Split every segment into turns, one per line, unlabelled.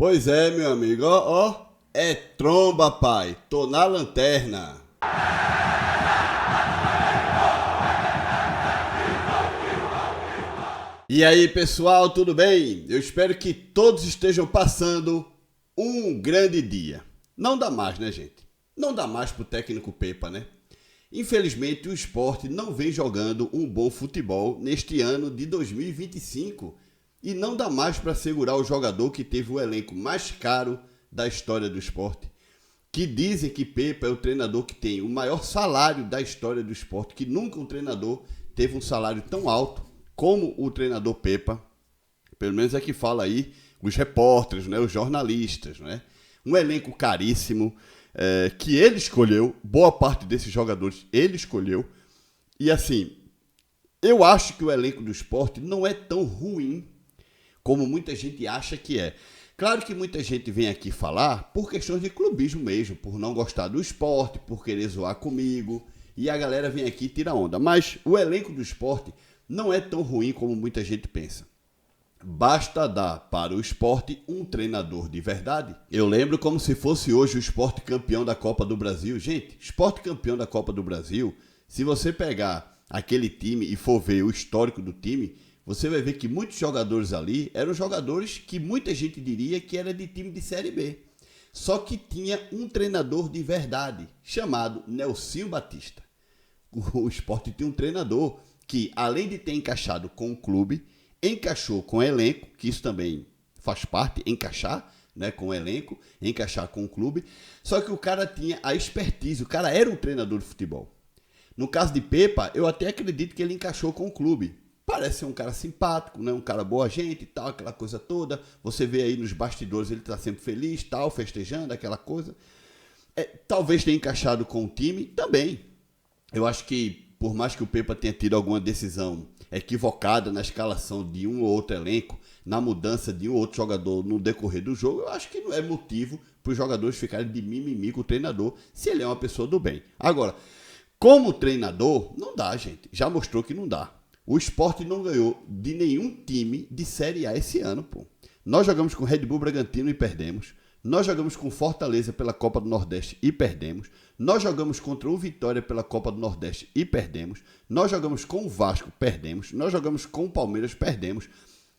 Pois é, meu amigo, é tromba, pai, tô na lanterna. E aí, pessoal, tudo bem? Eu espero que todos estejam passando um grande dia. Não dá mais, né, gente? Não dá mais pro técnico Pepa, né? Infelizmente, o Sport não vem jogando um bom futebol neste ano de 2025 e não dá mais para segurar o jogador que teve o elenco mais caro da história do Sport. Que dizem que Pepa é o treinador que tem o maior salário da história do Sport, que nunca um treinador teve um salário tão alto como o treinador Pepa. Pelo menos é que fala aí os repórteres, né, os jornalistas, né? Um elenco caríssimo, que ele escolheu, boa parte desses jogadores ele escolheu. E assim, eu acho que o elenco do Sport não é tão ruim como muita gente acha que é. Claro que muita gente vem aqui falar por questões de clubismo mesmo, por não gostar do Sport, por querer zoar comigo, e a galera vem aqui e tira onda. Mas o elenco do Sport não é tão ruim como muita gente pensa. Basta dar para o Sport um treinador de verdade. Eu lembro como se fosse hoje o Sport campeão da Copa do Brasil. Gente, Sport campeão da Copa do Brasil, se você pegar aquele time e for ver o histórico do time, você vai ver que muitos jogadores ali eram jogadores que muita gente diria que era de time de Série B. Só que tinha um treinador de verdade, chamado Nelsinho Batista. O Sport tem um treinador que, além de ter encaixado com o clube, encaixou com o elenco, que isso também faz parte, encaixar, né, com o elenco, encaixar com o clube. Só que o cara tinha a expertise, o cara era um treinador de futebol. No caso de Pepa, eu até acredito que ele encaixou com o clube. Parece ser um cara simpático, né? Um cara boa gente e tal, aquela coisa toda. Você vê aí nos bastidores, ele tá sempre feliz, tal, festejando, aquela coisa. Talvez tenha encaixado com o time também. Eu acho que, por mais que o Pepa tenha tido alguma decisão equivocada na escalação de um ou outro elenco, na mudança de um ou outro jogador no decorrer do jogo, eu acho que não é motivo para os jogadores ficarem de mimimi com o treinador, se ele é uma pessoa do bem. Agora, como treinador, não dá, gente. Já mostrou que não dá. O Sport não ganhou de nenhum time de Série A esse ano, pô. Nós jogamos com Red Bull Bragantino e perdemos. Nós jogamos com Fortaleza pela Copa do Nordeste e perdemos. Nós jogamos contra o Vitória pela Copa do Nordeste e perdemos. Nós jogamos com o Vasco, perdemos. Nós jogamos com o Palmeiras, perdemos.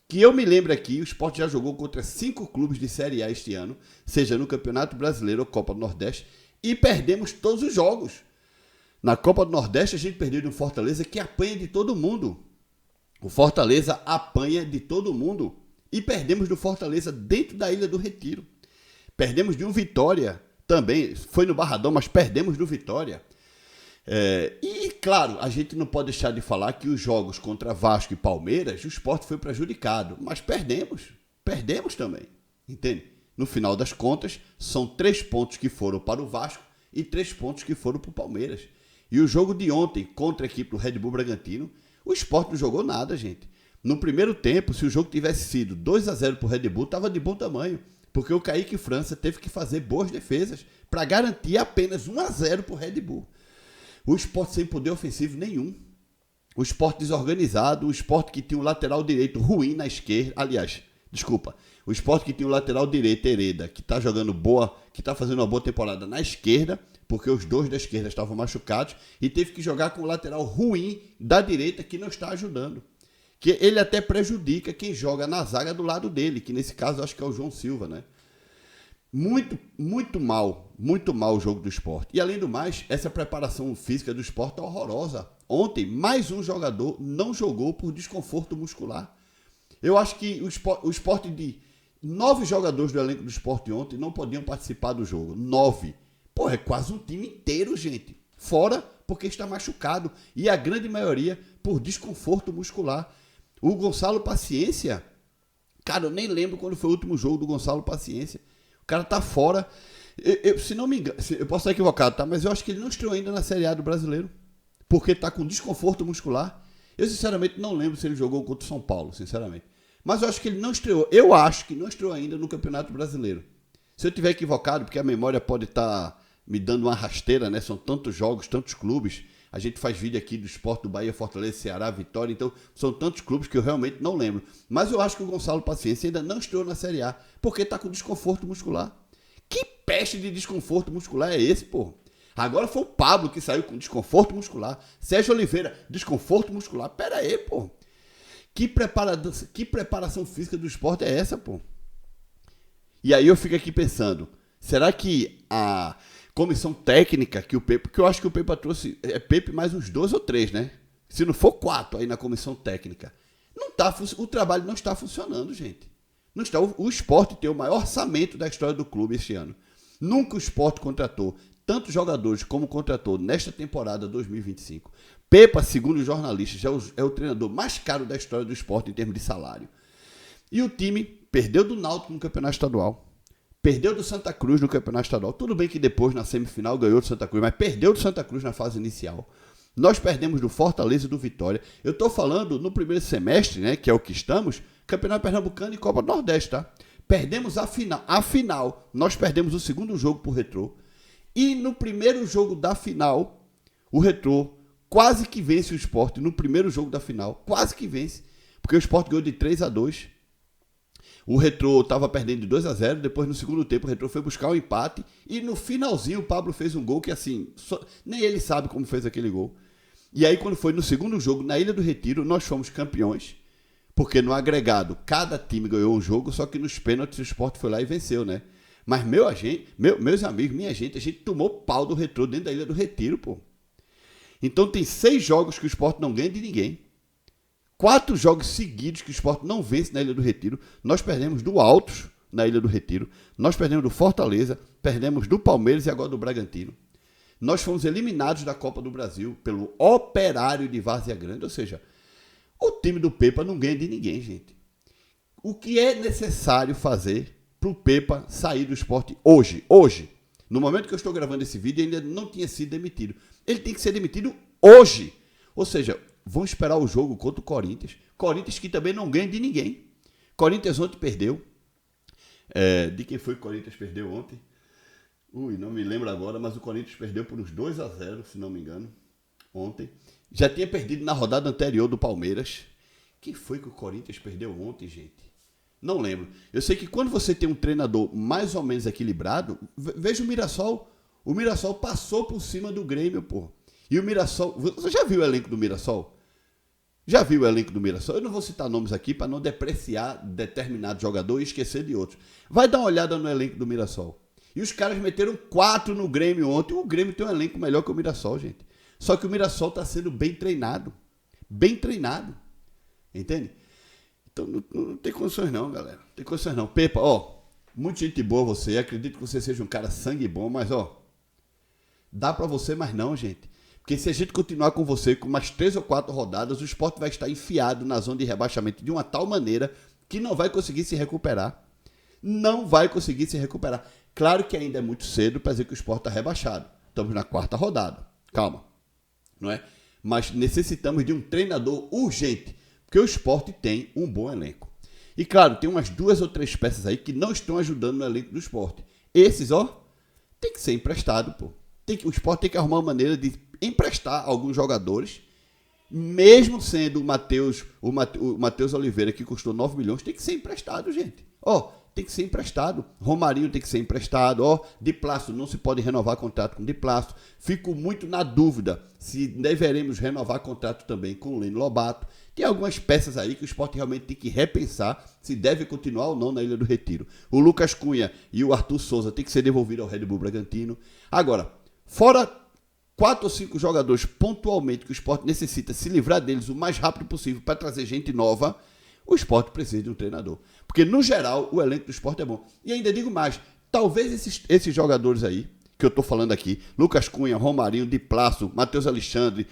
Que eu me lembro aqui, o Sport já jogou contra 5 clubes de Série A este ano, seja no Campeonato Brasileiro ou Copa do Nordeste, e perdemos todos os jogos. Na Copa do Nordeste, a gente perdeu de um Fortaleza que apanha de todo mundo. O Fortaleza apanha de todo mundo. E perdemos do Fortaleza dentro da Ilha do Retiro. Perdemos de um Vitória também. Foi no Barradão, mas perdemos do Vitória. E, claro, a gente não pode deixar de falar que os jogos contra Vasco e Palmeiras, o Sport foi prejudicado. Mas perdemos. Perdemos também. Entende? No final das contas, são 3 pontos que foram para o Vasco e 3 pontos que foram para o Palmeiras. E o jogo de ontem contra a equipe do Red Bull Bragantino, o Sport não jogou nada, gente. No primeiro tempo, se o jogo tivesse sido 2-0 para o Red Bull, estava de bom tamanho. Porque o Kaique França teve que fazer boas defesas para garantir apenas 1-0 para o Red Bull. O Sport sem poder ofensivo nenhum. O Sport desorganizado, o Sport que tinha um lateral direito ruim na esquerda. Aliás, desculpa. O Sport que tinha um lateral direito, Hereda, que está jogando boa, que está fazendo uma boa temporada na esquerda, porque os dois da esquerda estavam machucados, e teve que jogar com o lateral ruim da direita, que não está ajudando. Que ele até prejudica quem joga na zaga do lado dele, que nesse caso eu acho que é o João Silva, né? Muito mal o jogo do Sport. E além do mais, essa preparação física do Sport é horrorosa. Ontem, mais um jogador não jogou por desconforto muscular. Eu acho que o Sport de 9 jogadores do elenco do Sport ontem não podiam participar do jogo. 9. Porra, é quase um time inteiro, gente. Fora porque está machucado. E a grande maioria por desconforto muscular. O Gonçalo Paciência, cara, eu nem lembro quando foi o último jogo do Gonçalo Paciência. O cara tá fora. Se não me engano, eu posso estar equivocado, tá? Mas eu acho que ele não estreou ainda na Série A do Brasileiro. Porque tá com desconforto muscular. Eu, sinceramente, não lembro se ele jogou contra o São Paulo, sinceramente. Mas eu acho que ele não estreou. Eu acho que não estreou ainda no Campeonato Brasileiro. Se eu tiver equivocado, porque a memória pode estar me dando uma rasteira, né? São tantos jogos, tantos clubes. A gente faz vídeo aqui do Sport, do Bahia, Fortaleza, Ceará, Vitória. Então, são tantos clubes que eu realmente não lembro. Mas eu acho que o Gonçalo Paciência ainda não estreou na Série A, porque está com desconforto muscular. Que peste de desconforto muscular é esse, pô? Agora foi o Pablo que saiu com desconforto muscular. Sérgio Oliveira, desconforto muscular. Pera aí, pô. Que preparação física do Sport é essa, pô? E aí eu fico aqui pensando, será que a comissão técnica que o Pepa, porque eu acho que o Pepa trouxe, Pepe mais uns 2 ou 3, né? Se não for 4 aí na comissão técnica, o trabalho não está funcionando, gente. Não está, o Sport tem o maior orçamento da história do clube este ano. Nunca o Sport contratou tantos jogadores como contratou nesta temporada 2025. Pepa, segundo os jornalistas, é o treinador mais caro da história do Sport em termos de salário. E o time perdeu do Náutico no Campeonato Estadual. Perdeu do Santa Cruz no Campeonato Estadual. Tudo bem que depois, na semifinal, ganhou do Santa Cruz, mas perdeu do Santa Cruz na fase inicial. Nós perdemos do Fortaleza e do Vitória. Eu estou falando no primeiro semestre, né, que é o que estamos, Campeonato Pernambucano e Copa do Nordeste, tá? Perdemos a final. A final, nós perdemos o segundo jogo pro Retrô. E no primeiro jogo da final, o Retrô quase que vence o Sport. No primeiro jogo da final, quase que vence. Porque o Sport ganhou de 3-2. O Retrô estava perdendo de 2-0. Depois, no segundo tempo, o Retrô foi buscar o empate. E no finalzinho, o Pablo fez um gol que, assim, nem ele sabe como fez aquele gol. E aí, quando foi no segundo jogo, na Ilha do Retiro, nós fomos campeões. Porque no agregado, cada time ganhou um jogo, só que nos pênaltis o Sport foi lá e venceu, né? Mas meus amigos, minha gente, a gente tomou pau do Retrô dentro da Ilha do Retiro, pô. Então tem 6 jogos que o Sport não ganha de ninguém. 4 jogos seguidos que o Sport não vence na Ilha do Retiro. Nós perdemos do Altos na Ilha do Retiro. Nós perdemos do Fortaleza, perdemos do Palmeiras e agora do Bragantino. Nós fomos eliminados da Copa do Brasil pelo Operário de Várzea Grande. Ou seja, o time do Pepa não ganha de ninguém, gente. O que é necessário fazer para o Pepa sair do Sport hoje? Hoje, no momento que eu estou gravando esse vídeo, ainda não tinha sido demitido. Ele tem que ser demitido hoje. Ou seja, vão esperar o jogo contra o Corinthians. Corinthians que também não ganha de ninguém. Corinthians ontem perdeu. De quem foi que o Corinthians perdeu ontem? Não me lembro agora, mas o Corinthians perdeu por uns 2-0, se não me engano, ontem. Já tinha perdido na rodada anterior do Palmeiras. Quem foi que o Corinthians perdeu ontem, gente? Não lembro. Eu sei que quando você tem um treinador mais ou menos equilibrado, veja o Mirassol. O Mirassol passou por cima do Grêmio, pô. E o Mirassol... Você já viu o elenco do Mirassol? Já viu o elenco do Mirassol? Eu não vou citar nomes aqui para não depreciar determinado jogador e esquecer de outros. Vai dar uma olhada no elenco do Mirassol. E os caras meteram 4 no Grêmio ontem. O Grêmio tem um elenco melhor que o Mirassol, gente. Só que o Mirassol está sendo bem treinado. Bem treinado. Entende? Então não tem condições não, galera. Não tem condições não. Pepa, muita gente boa você. Acredito que você seja um cara sangue bom, mas dá para você, mas não, gente. Porque se a gente continuar com você com umas 3 ou 4 rodadas, o Sport vai estar enfiado na zona de rebaixamento de uma tal maneira que não vai conseguir se recuperar. Não vai conseguir se recuperar. Claro que ainda é muito cedo para dizer que o Sport está rebaixado. Estamos na 4ª rodada. Calma. Não é? Mas necessitamos de um treinador urgente. Porque o Sport tem um bom elenco. E claro, tem umas 2 ou 3 peças aí que não estão ajudando no elenco do Sport. Esses, tem que ser emprestado, pô. O Sport tem que arrumar uma maneira de emprestar alguns jogadores, mesmo sendo o Matheus Oliveira, que custou 9 milhões, tem que ser emprestado, gente. Tem que ser emprestado. Romarinho tem que ser emprestado. De Plácido, não se pode renovar contrato com De Plácido. Fico muito na dúvida se deveremos renovar contrato também com o Leno Lobato. Tem algumas peças aí que o Sport realmente tem que repensar se deve continuar ou não na Ilha do Retiro. O Lucas Cunha e o Arthur Souza tem que ser devolvido ao Red Bull Bragantino. Agora, fora 4 ou 5 jogadores pontualmente que o Sport necessita se livrar deles o mais rápido possível para trazer gente nova, o Sport precisa de um treinador. Porque, no geral, o elenco do Sport é bom. E ainda digo mais, talvez esses jogadores aí, que eu estou falando aqui, Lucas Cunha, Romarinho, Di Plácido, Matheus Alexandre,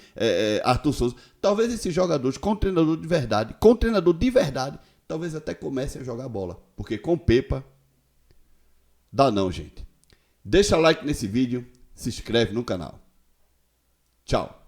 Arthur Souza, talvez esses jogadores com treinador de verdade, talvez até comecem a jogar bola. Porque com Pepa, dá não, gente. Deixa like nesse vídeo, se inscreve no canal. Tchau.